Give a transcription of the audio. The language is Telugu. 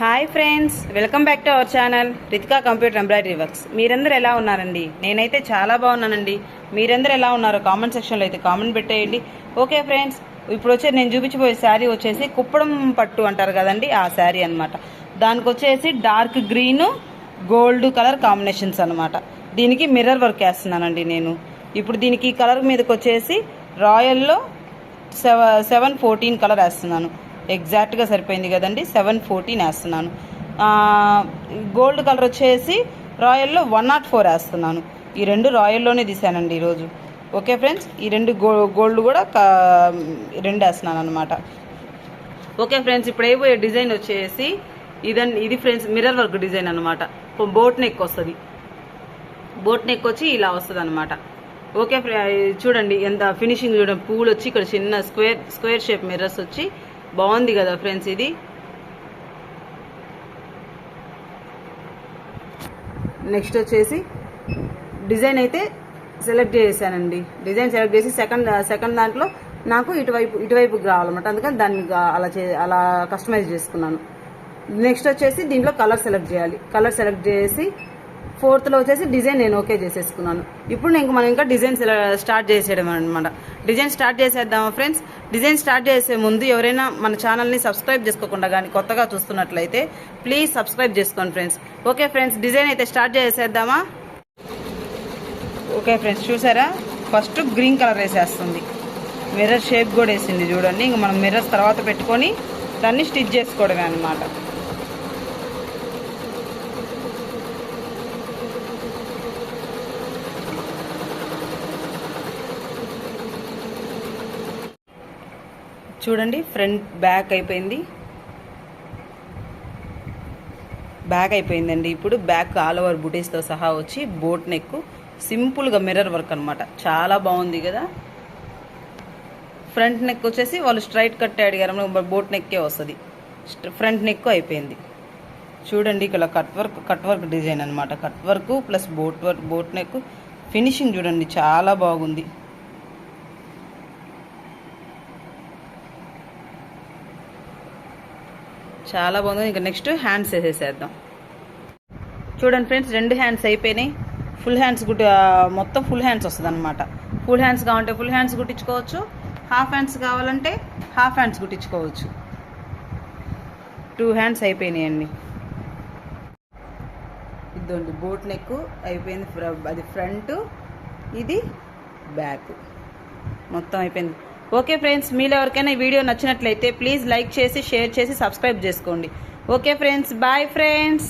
Hi friends, welcome back to our channel Ritika computer embroidery works. మీరందరూ ఎలా ఉన్నారండి? నేనైతే చాలా బాగున్నానండి. మీరందరూ ఎలా ఉన్నారో కామెంట్ సెక్షన్లో అయితే కామెంట్ పెట్టేయండి. ఓకే ఫ్రెండ్స్, ఇప్పుడు వచ్చేసి నేను చూపించబోయే శారీ వచ్చేసి కుప్పడం పట్టు అంటారు కదండి, ఆ శారీ అనమాట. దానికి వచ్చేసి dark green gold colour combinations అనమాట. దీనికి మిర్రర్ వర్క్ వేస్తున్నానండి నేను. ఇప్పుడు దీనికి కలర్ మీదకి వచ్చేసి రాయల్లో 714 కలర్ వేస్తున్నాను. ఎగ్జాక్ట్గా సరిపోయింది కదండి, 714 వేస్తున్నాను. గోల్డ్ కలర్ వచ్చేసి రాయల్లో 104 వేస్తున్నాను. ఈ రెండు రాయల్లోనే తీసానండి ఈరోజు. ఓకే ఫ్రెండ్స్, ఈ రెండు గోల్డ్ కూడా రెండు వేస్తున్నాను అనమాట. ఓకే ఫ్రెండ్స్, ఇప్పుడు అయిపోయే డిజైన్ వచ్చేసి ఇది ఫ్రెండ్స్ మిర్రర్ వర్క్ డిజైన్ అనమాట. బోట్ నెక్ వస్తుంది. బోట్ నెక్ వచ్చి ఇలా వస్తుంది అనమాట. ఓకే చూడండి ఎంత ఫినిషింగ్, చూడండి పూలు వచ్చి ఇక్కడ చిన్న స్క్వేర్ షేప్ మిర్రర్స్ వచ్చి బాగుంది కదా ఫ్రెండ్స్. ఇది నెక్స్ట్ వచ్చేసి డిజైన్ అయితే సెలెక్ట్ చేశానండి. డిజైన్ సెలెక్ట్ చేసి సెకండ్ దాంట్లో నాకు ఇటువైపు కావాలన్నమాట. అందుకని దాన్ని అలా కస్టమైజ్ చేసుకున్నాను. నెక్స్ట్ వచ్చేసి దీంట్లో కలర్ సెలెక్ట్ చేయాలి. కలర్ సెలెక్ట్ చేసి ఫోర్త్లో వచ్చేసి డిజైన్ నేను ఓకే చేసేసుకున్నాను. ఇప్పుడు మనం ఇంకా డిజైన్ స్టార్ట్ చేసేయడం అనమాట. డిజైన్ స్టార్ట్ చేసేద్దామా ఫ్రెండ్స్? డిజైన్ స్టార్ట్ చేసే ముందు ఎవరైనా మన ఛానల్ని సబ్స్క్రైబ్ చేసుకోకుండా కానీ కొత్తగా చూస్తున్నట్లయితే ప్లీజ్ సబ్స్క్రైబ్ చేసుకోండి ఫ్రెండ్స్. ఓకే ఫ్రెండ్స్, డిజైన్ అయితే స్టార్ట్ చేసేద్దామా? ఓకే ఫ్రెండ్స్, చూసారా ఫస్ట్ గ్రీన్ కలర్ వేసేస్తుంది. మిర్రర్ షేప్ కూడా వేసింది చూడండి. ఇంక మనం మిర్రర్స్ తర్వాత పెట్టుకొని దాన్ని స్టిచ్ చేసుకోవడమే అనమాట. చూడండి ఫ్రంట్ బ్యాక్ అయిపోయిందండి. ఇప్పుడు బ్యాక్ ఆల్ ఓవర్ బుటీస్తో సహా వచ్చి బోట్ నెక్ సింపుల్గా మిర్రర్ వర్క్ అనమాట. చాలా బాగుంది కదా. ఫ్రంట్ నెక్ వచ్చేసి వాళ్ళు స్ట్రైట్ కట్ అడిగారు, బోట్ నెక్కే వస్తుంది. ఫ్రంట్ నెక్ అయిపోయింది. చూడండి ఇక్కడ కట్ వర్క్ డిజైన్ అనమాట. Cut work plus boat neck finishing చూడండి చాలా బాగుంది. చాలా బాగుంది. ఇంకా నెక్స్ట్ హ్యాండ్స్ వేసేసేద్దాం. చూడండి ఫ్రెండ్స్, రెండు హ్యాండ్స్ అయిపోయినాయి. ఫుల్ హ్యాండ్స్ మొత్తం ఫుల్ హ్యాండ్స్ వస్తుంది అనమాట. ఫుల్ హ్యాండ్స్ కావాలంటే ఫుల్ హ్యాండ్స్ కుట్టించుకోవచ్చు, హాఫ్ హ్యాండ్స్ కావాలంటే హాఫ్ హ్యాండ్స్ కుట్టించుకోవచ్చు. 2 హ్యాండ్స్ అయిపోయినాయండి. ఇదండి బోట్ నెక్ అయిపోయింది. అది ఫ్రంట్, ఇది బ్యాక్, మొత్తం అయిపోయింది. ఓకే ఫ్రెండ్స్, మీలో ఎవరికైనా ఈ వీడియో నచ్చినట్లయితే ప్లీజ్ లైక్ చేసి షేర్ చేసి సబ్స్క్రైబ్ చేసుకోండి. Okay friends, bye friends.